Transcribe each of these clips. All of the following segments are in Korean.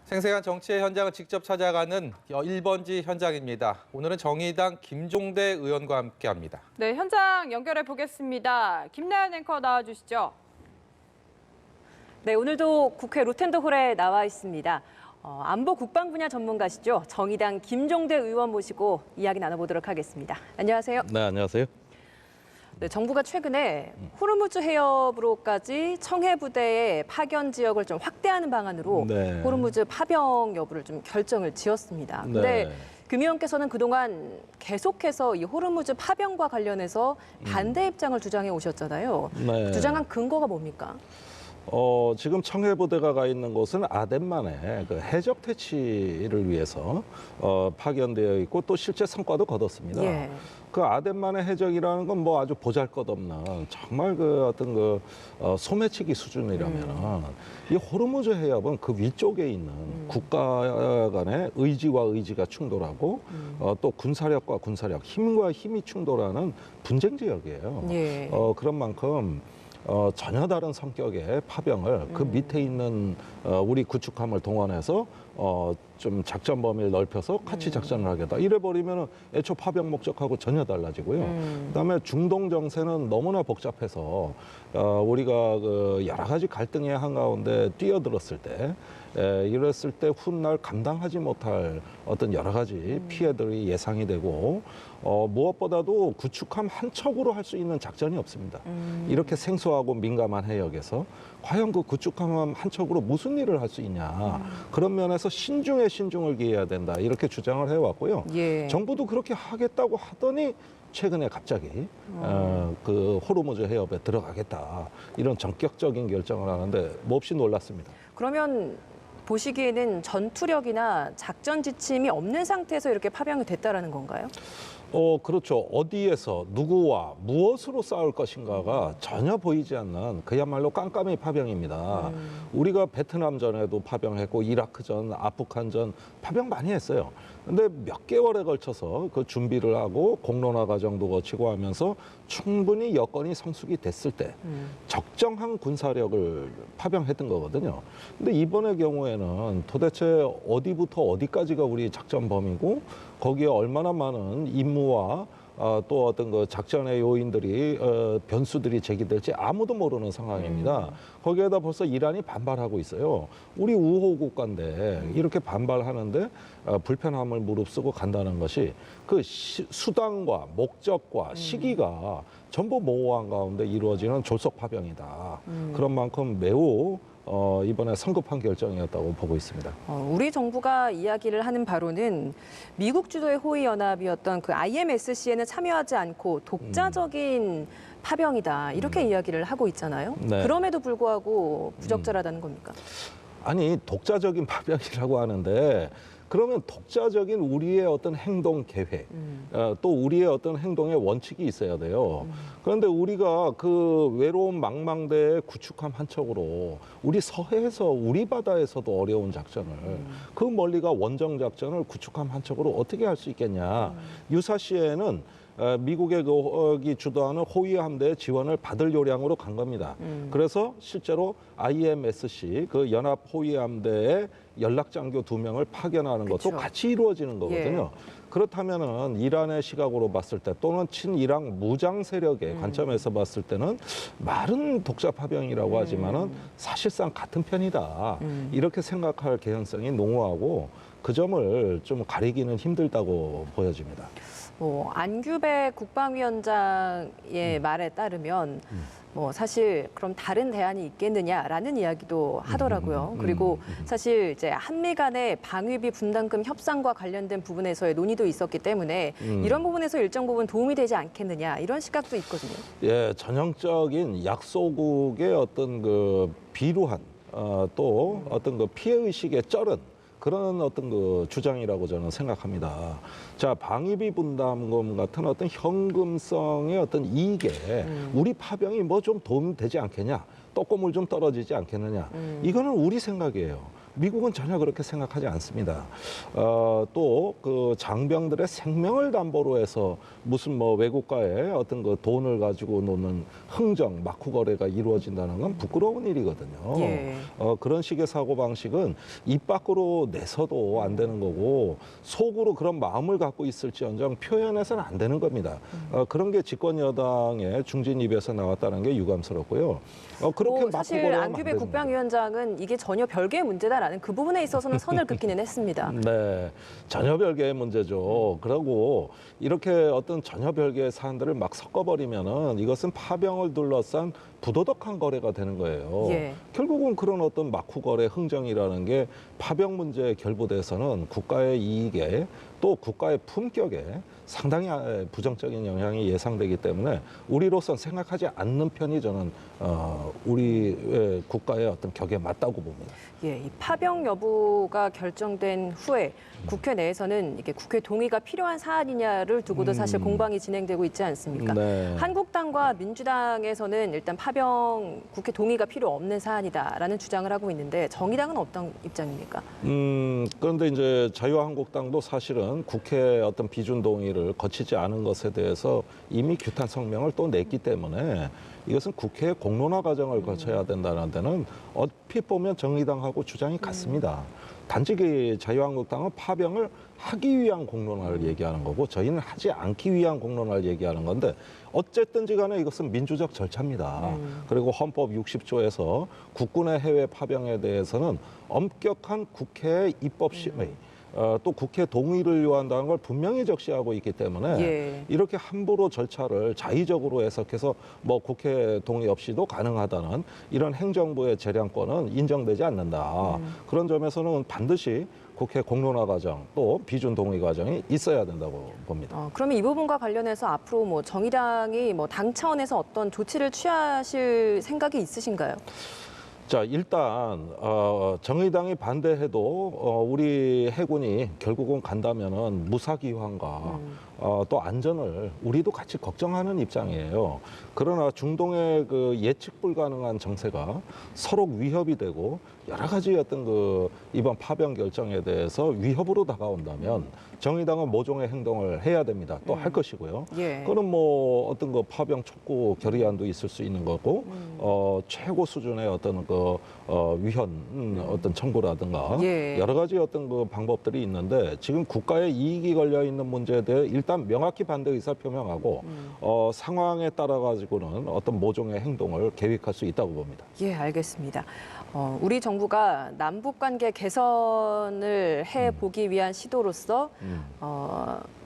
생생한 정치의 현장을 직접 찾아가는 1번지 현장입니다. 오늘은 정의당 김종대 의원과 함께합니다. 네, 현장 연결해 보겠습니다. 김나연 앵커 나와주시죠. 네, 오늘도 국회 로텐더홀에 나와 있습니다. 안보 국방 분야 전문가시죠. 정의당 김종대 의원 모시고 이야기 나눠보도록 하겠습니다. 안녕하세요. 네, 안녕하세요. 네, 정부가 최근에 호르무즈 해협으로까지 청해 부대의 파견 지역을 좀 확대하는 방안으로 네. 호르무즈 파병 여부를 좀 결정을 지었습니다. 근데 네. 금 의원께서는 그동안 계속해서 이 호르무즈 파병과 관련해서 반대 입장을 주장해 오셨잖아요. 네. 주장한 근거가 뭡니까? 지금 청해부대가 가 있는 곳은 아덴만에 그 해적 퇴치를 위해서 파견되어 있고 또 실제 성과도 거뒀습니다. 예. 그 아덴만의 해적이라는 건 뭐 아주 보잘것없는 정말 그 어떤 그 소매치기 수준이라면 이 호르무즈 해협은 그 위쪽에 있는 국가 간의 의지와 의지가 충돌하고 또 군사력과 군사력, 힘과 힘이 충돌하는 분쟁 지역이에요. 예. 그런 만큼 전혀 다른 성격의 파병을 그 밑에 있는 우리 구축함을 동원해서 좀 작전 범위를 넓혀서 같이 작전을 하겠다. 이래 버리면 애초 파병 목적하고 전혀 달라지고요. 그다음에 중동 정세는 너무나 복잡해서 우리가 그 여러 가지 갈등의 한가운데 뛰어들었을 때 이랬을 때 훗날 감당하지 못할 어떤 여러 가지 피해들이 예상이 되고 무엇보다도 구축함 한 척으로 할 수 있는 작전이 없습니다. 이렇게 생소하고 민감한 해역에서 과연 그 구축함 한 척으로 무슨 일을 할 수 있냐. 그런 면에서 신중에 신중을 기해야 된다. 이렇게 주장을 해왔고요. 예. 정부도 그렇게 하겠다고 하더니 최근에 갑자기 그 호르무즈 해협에 들어가겠다. 이런 전격적인 결정을 하는데 몹시 놀랐습니다. 그러면 보시기에는 전투력이나 작전 지침이 없는 상태에서 이렇게 파병이 됐다라는 건가요? 그렇죠. 어디에서 누구와 무엇으로 싸울 것인가가 전혀 보이지 않는 그야말로 깜깜이 파병입니다. 우리가 베트남 전에도 파병했고 이라크전, 아프간전 파병 많이 했어요. 근데 몇 개월에 걸쳐서 그 준비를 하고 공론화 과정도 거치고 하면서 충분히 여건이 성숙이 됐을 때 적정한 군사력을 파병했던 거거든요. 근데 이번의 경우에는 도대체 어디부터 어디까지가 우리 작전 범위고 거기에 얼마나 많은 임무와 또 어떤 그 작전의 요인들이 변수들이 제기될지 아무도 모르는 상황입니다. 거기에다 벌써 이란이 반발하고 있어요. 우리 우호 국가인데 이렇게 반발하는데 불편함을 무릅쓰고 간다는 것이 그 수단과 목적과 시기가 전부 모호한 가운데 이루어지는 졸속 파병이다. 그런 만큼 매우 이번에 성급한 결정이었다고 보고 있습니다. 우리 정부가 이야기를 하는 바로는 미국 주도의 호위 연합이었던 그 IMSC에는 참여하지 않고 독자적인 파병이다 이렇게 이야기를 하고 있잖아요. 네. 그럼에도 불구하고 부적절하다는 겁니까? 아니 독자적인 파병이라고 하는데 그러면 독자적인 우리의 어떤 행동 계획, 또 우리의 어떤 행동의 원칙이 있어야 돼요. 그런데 우리가 그 외로운 망망대의 구축함 한 척으로 우리 서해에서 우리 바다에서도 어려운 작전을 그 멀리가 원정 작전을 구축함 한 척으로 어떻게 할 수 있겠냐. 유사시에는 미국의 거기 주도하는 호위 함대의 지원을 받을 요량으로 간 겁니다. 그래서 실제로 IMSC 그 연합 호위 함대의 연락장교 2명을 파견하는 것도 그쵸. 같이 이루어지는 거거든요. 그렇다면은 이란의 시각으로 봤을 때 또는 친이란 무장 세력의 관점에서 봤을 때는 말은 독자 파병이라고 하지만은 사실상 같은 편이다. 이렇게 생각할 개연성이 농후하고 그 점을 좀 가리기는 힘들다고 보여집니다. 안규배 국방위원장의 말에 따르면 사실 그럼 다른 대안이 있겠느냐라는 이야기도 하더라고요. 그리고 사실 이제 한미 간의 방위비 분담금 협상과 관련된 부분에서의 논의도 있었기 때문에 이런 부분에서 일정 부분 도움이 되지 않겠느냐 이런 시각도 있거든요. 예, 전형적인 약소국의 어떤 그 비루한 또 어떤 그 피해 의식에 쩔은 그런 어떤 그 주장이라고 저는 생각합니다. 자, 방위비 분담금 같은 어떤 현금성의 어떤 이익에 우리 파병이 뭐 좀 도움되지 않겠냐, 떡고물 좀 떨어지지 않겠느냐, 이거는 우리 생각이에요. 미국은 전혀 그렇게 생각하지 않습니다. 또 그 장병들의 생명을 담보로 해서 무슨 뭐 외국과의 어떤 그 돈을 가지고 노는 흥정, 막후 거래가 이루어진다는 건 부끄러운 일이거든요. 예. 그런 식의 사고 방식은 입 밖으로 내서도 안 되는 거고 속으로 그런 마음을 갖고 있을지언정 표현해서는 안 되는 겁니다. 그런 게 집권 여당의 중진 입에서 나왔다는 게 유감스럽고요. 그렇게 막후 사실 거래하면 안 안규배 되는 국방위원장은 이게 전혀 별개의 문제다라는 그 부분에 있어서는 선을 긋기는 했습니다. 네, 전혀 별개의 문제죠. 그리고 이렇게 어떤 전혀 별개의 사안들을 막 섞어버리면은 이것은 파병을 둘러싼 부도덕한 거래가 되는 거예요. 예. 결국은 그런 어떤 막후 거래 흥정이라는 게 파병 문제에 결부돼서는 국가의 이익에 또 국가의 품격에 상당히 부정적인 영향이 예상되기 때문에 우리로선 생각하지 않는 편이 저는 우리 국가의 어떤 격에 맞다고 봅니다. 예, 이 파병 여부가 결정된 후에 국회 내에서는 이게 국회 동의가 필요한 사안이냐를 두고도 사실 공방이 진행되고 있지 않습니까? 네. 한국당과 민주당에서는 일단 파병 국회 동의가 필요 없는 사안이다라는 주장을 하고 있는데 정의당은 어떤 입장입니까? 그런데 이제 자유한국당도 사실은 국회 어떤 비준 동의를 거치지 않은 것에 대해서 이미 규탄 성명을 또 냈기 때문에 이것은 국회 공론화 과정을 거쳐야 된다는 데는 얼핏 보면 정의당하고 주장이 같습니다. 단지 자유한국당은 파병을 하기 위한 공론화를 얘기하는 거고 저희는 하지 않기 위한 공론화를 얘기하는 건데 어쨌든지 간에 이것은 민주적 절차입니다. 그리고 헌법 60조에서 국군의 해외 파병에 대해서는 엄격한 국회의 입법 심의 또 국회 동의를 요한다는 걸 분명히 적시하고 있기 때문에 예. 이렇게 함부로 절차를 자의적으로 해석해서 뭐 국회 동의 없이도 가능하다는 이런 행정부의 재량권은 인정되지 않는다. 그런 점에서는 반드시 국회 공론화 과정 또 비준 동의 과정이 있어야 된다고 봅니다. 그러면 이 부분과 관련해서 앞으로 뭐 정의당이 뭐 당 차원에서 어떤 조치를 취하실 생각이 있으신가요? 자, 일단 정의당이 반대해도 우리 해군이 결국은 간다면은 무사기환과 또 안전을 우리도 같이 걱정하는 입장이에요. 그러나 중동의 그 예측 불가능한 정세가 서로 위협이 되고 여러 가지 어떤 그 이번 파병 결정에 대해서 위협으로 다가온다면 정의당은 모종의 행동을 해야 됩니다. 또 할 것이고요. 예. 그거는 뭐 어떤 그 파병 촉구 결의안도 있을 수 있는 거고 최고 수준의 어떤 그 위헌 어떤 청구라든가 예. 여러 가지 어떤 그 방법들이 있는데 지금 국가의 이익이 걸려 있는 문제에 대해 일단 명확히 반대 의사 표명하고 상황에 따라 가지고는 어떤 모종의 행동을 계획할 수 있다고 봅니다. 예, 알겠습니다. 우리 정부가 남북 관계 개선을 해보기 위한 시도로서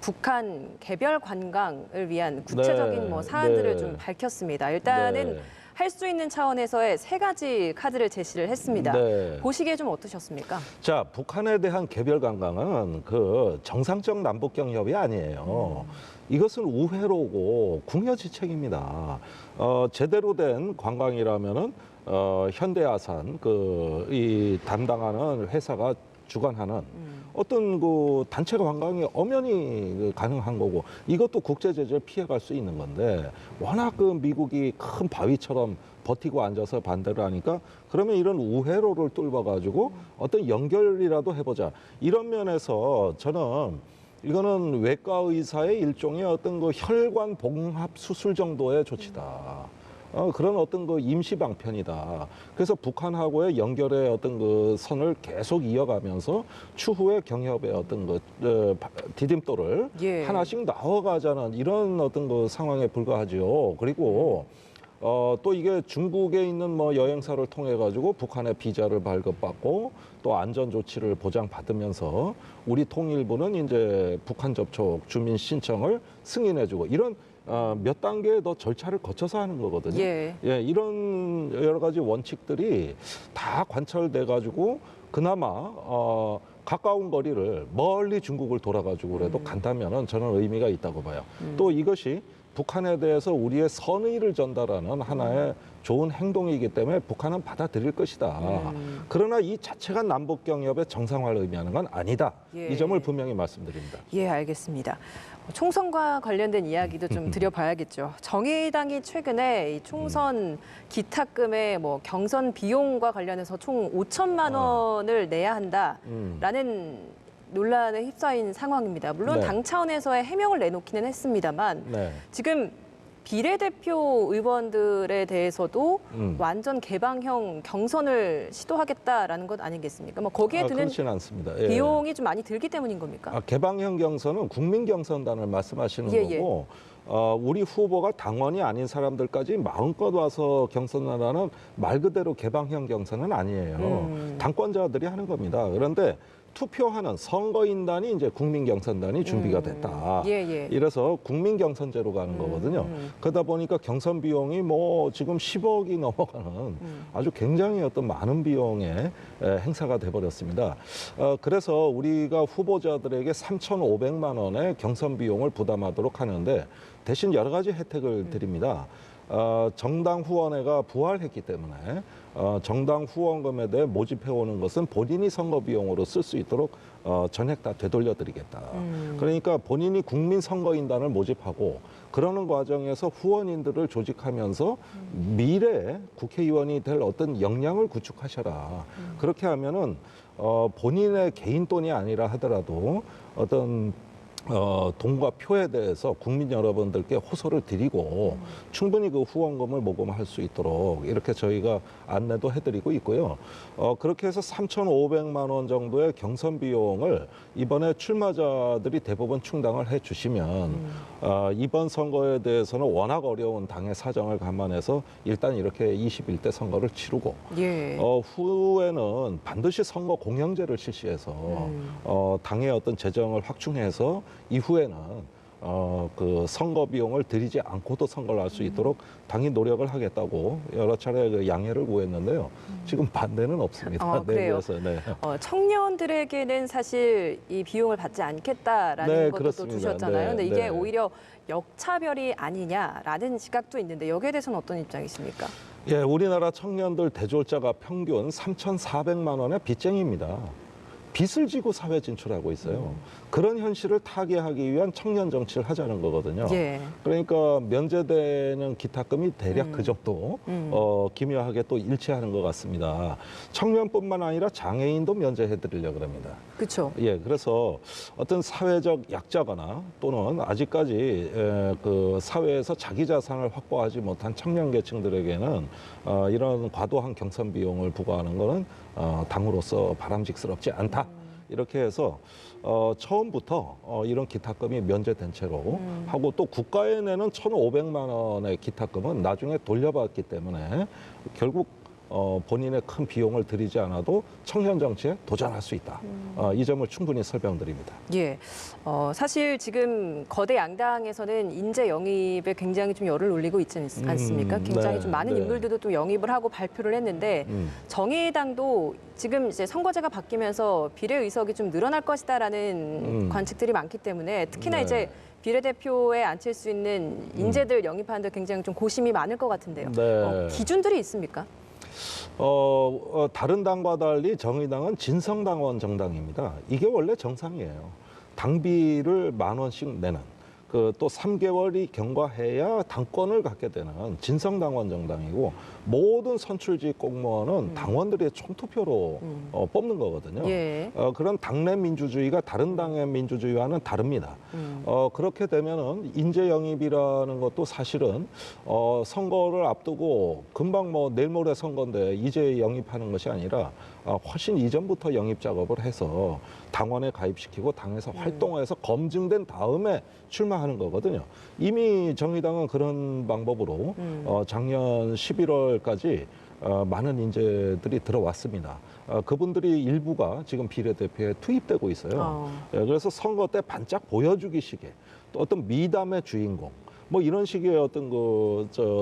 북한 개별 관광을 위한 구체적인 네, 뭐 사안들을 네. 좀 밝혔습니다. 일단은 네. 할 수 있는 차원에서의 세 가지 카드를 제시를 했습니다. 네. 보시기에 좀 어떠셨습니까? 자, 북한에 대한 개별 관광은 그 정상적 남북 경협이 아니에요. 이것은 우회로고 궁여지책입니다. 제대로 된 관광이라면은 현대아산 이 담당하는 회사가 주관하는 어떤 그 단체 관광이 엄연히 가능한 거고 이것도 국제 제재를 피해갈 수 있는 건데 워낙 그 미국이 큰 바위처럼 버티고 앉아서 반대를 하니까 그러면 이런 우회로를 뚫어가지고 어떤 연결이라도 해보자 이런 면에서 저는 이거는 외과 의사의 일종의 어떤 그 혈관 봉합 수술 정도의 조치다. 그런 어떤 그 임시 방편이다. 그래서 북한하고의 연결의 어떤 그 선을 계속 이어가면서 추후에 경협의 어떤 그 디딤돌을 예. 하나씩 나와가자는 이런 어떤 그 상황에 불과하지요. 그리고 또 이게 중국에 있는 뭐 여행사를 통해 가지고 북한의 비자를 발급받고 또 안전 조치를 보장받으면서 우리 통일부는 이제 북한 접촉 주민 신청을 승인해주고 이런 몇 단계의 더 절차를 거쳐서 하는 거거든요. 예. 이런 여러 가지 원칙들이 다 관철돼 가지고 그나마 가까운 거리를 멀리 중국을 돌아가지고 그래도 간다면은 저는 의미가 있다고 봐요. 또 이것이 북한에 대해서 우리의 선의를 전달하는 하나의 좋은 행동이기 때문에 북한은 받아들일 것이다. 그러나 이 자체가 남북 경협의 정상화를 의미하는 건 아니다. 예. 이 점을 분명히 말씀드립니다. 예, 알겠습니다. 총선과 관련된 이야기도 좀 드려봐야겠죠. 정의당이 최근에 이 총선 기탁금의 뭐 경선 비용과 관련해서 총 5천만 원을 내야 한다라는 논란에 휩싸인 상황입니다. 물론 네. 당 차원에서의 해명을 내놓기는 했습니다만 네. 지금 비례대표 의원들에 대해서도 완전 개방형 경선을 시도하겠다라는 것 아니겠습니까? 뭐 거기에 드는 그렇지는 않습니다. 예. 비용이 좀 많이 들기 때문인 겁니까? 개방형 경선은 국민 경선단을 말씀하시는 예, 예. 거고 우리 후보가 당원이 아닌 사람들까지 마음껏 와서 경선하라는 말 그대로 개방형 경선은 아니에요. 당권자들이 하는 겁니다. 그런데 투표하는 선거인단이 이제 국민경선단이 준비가 됐다. 예, 예. 이래서 국민경선제로 가는 거거든요. 그러다 보니까 경선 비용이 뭐 지금 10억이 넘어가는 아주 굉장히 어떤 많은 비용의 행사가 돼버렸습니다. 그래서 우리가 후보자들에게 3,500만 원의 경선 비용을 부담하도록 하는데 대신 여러 가지 혜택을 드립니다. 정당 후원회가 부활했기 때문에 정당 후원금에 대해 모집해오는 것은 본인이 선거 비용으로 쓸 수 있도록 전액 다 되돌려드리겠다. 그러니까 본인이 국민 선거인단을 모집하고 그러는 과정에서 후원인들을 조직하면서 미래에 국회의원이 될 어떤 역량을 구축하셔라. 그렇게 하면은 본인의 개인 돈이 아니라 하더라도 어떤 돈과 표에 대해서 국민 여러분들께 호소를 드리고 충분히 그 후원금을 모금할 수 있도록 이렇게 저희가 안내도 해드리고 있고요. 그렇게 해서 3,500만 원 정도의 경선 비용을 이번에 출마자들이 대부분 충당을 해주시면 이번 선거에 대해서는 워낙 어려운 당의 사정을 감안해서 일단 이렇게 21대 선거를 치르고 예. 후에는 반드시 선거 공영제를 실시해서 당의 어떤 재정을 확충해서 이후에는 그 선거 비용을 들이지 않고도 선거를 할 수 있도록 당이 노력을 하겠다고 여러 차례 그 양해를 구했는데요. 지금 반대는 없습니다. 그래요. 내부에서. 네. 청년들에게는 사실 이 비용을 받지 않겠다라는 네, 것도 그렇습니다. 또 주셨잖아요. 네, 근데 이게 네. 오히려 역차별이 아니냐라는 시각도 있는데 여기에 대해서는 어떤 입장이십니까? 예, 우리나라 청년들 대졸자가 평균 3,400만 원의 빚쟁이입니다. 빚을 지고 사회 진출하고 있어요. 그런 현실을 타개하기 위한 청년 정치를 하자는 거거든요. 예. 그러니까 면제되는 기탁금이 대략 그 정도 기묘하게 또 일치하는 것 같습니다. 청년뿐만 아니라 장애인도 면제해드리려고 합니다. 그렇죠. 예, 그래서 어떤 사회적 약자거나 또는 아직까지 그 사회에서 자기 자산을 확보하지 못한 청년 계층들에게는 이런 과도한 경선 비용을 부과하는 것은 당으로서 바람직스럽지 않다. 이렇게 해서 처음부터 이런 기탁금이 면제된 채로 하고 또 국가에 내는 1,500만 원의 기탁금은 나중에 돌려받기 때문에 결국 본인의 큰 비용을 들이지 않아도 청년 정치에 도전할 수 있다. 이 점을 충분히 설명드립니다. 예. 사실 지금 거대 양당에서는 인재 영입에 굉장히 좀 열을 올리고 있지 않습니까? 굉장히 네, 좀 많은 네. 인물들도 좀 영입을 하고 발표를 했는데 정의당도 지금 이제 선거제가 바뀌면서 비례 의석이 좀 늘어날 것이다라는 관측들이 많기 때문에 특히나 네. 이제 비례대표에 앉힐 수 있는 인재들 영입하는데 굉장히 좀 고심이 많을 것 같은데요. 네. 기준들이 있습니까? 다른 당과 달리 정의당은 진성당원 정당입니다. 이게 원래 정상이에요. 당비를 10,000원씩 내는 그 또 3개월이 경과해야 당권을 갖게 되는 진성당원 정당이고 모든 선출직 공무원은 당원들의 총투표로 뽑는 거거든요. 예. 그런 당내 민주주의가 다른 당의 민주주의와는 다릅니다. 그렇게 되면은 인재 영입이라는 것도 사실은 선거를 앞두고 금방 뭐 내일 모레 선거인데 이제 영입하는 것이 아니라 훨씬 이전부터 영입 작업을 해서 당원에 가입시키고 당에서 활동해서 검증된 다음에 출마하는 거거든요. 이미 정의당은 그런 방법으로 작년 11월까지 많은 인재들이 들어왔습니다. 그분들이 일부가 지금 비례대표에 투입되고 있어요. 그래서 선거 때 반짝 보여주기식의 또 어떤 미담의 주인공 뭐 이런 식의 어떤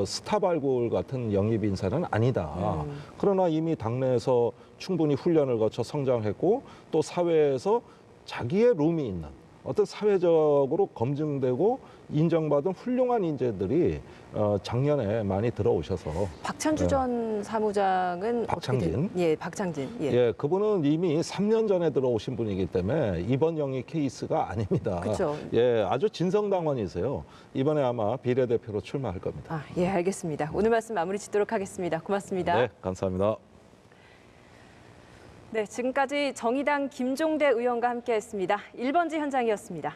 스타 발굴 같은 영입 인사는 아니다. 그러나 이미 당내에서 충분히 훈련을 거쳐 성장했고 또 사회에서 자기의 룸이 있는 어떤 사회적으로 검증되고 인정받은 훌륭한 인재들이 작년에 많이 들어오셔서 박찬주 전 사무장은 박창진? 어떻게 예, 박창진. 예. 예, 그분은 이미 3년 전에 들어오신 분이기 때문에 이번 영입 케이스가 아닙니다. 그렇죠. 예, 아주 진성당원이세요. 이번에 아마 비례대표로 출마할 겁니다. 아, 예, 알겠습니다. 오늘 말씀 마무리 짓도록 하겠습니다. 고맙습니다. 네, 감사합니다. 네, 지금까지 정의당 김종대 의원과 함께했습니다. 1번지 현장이었습니다.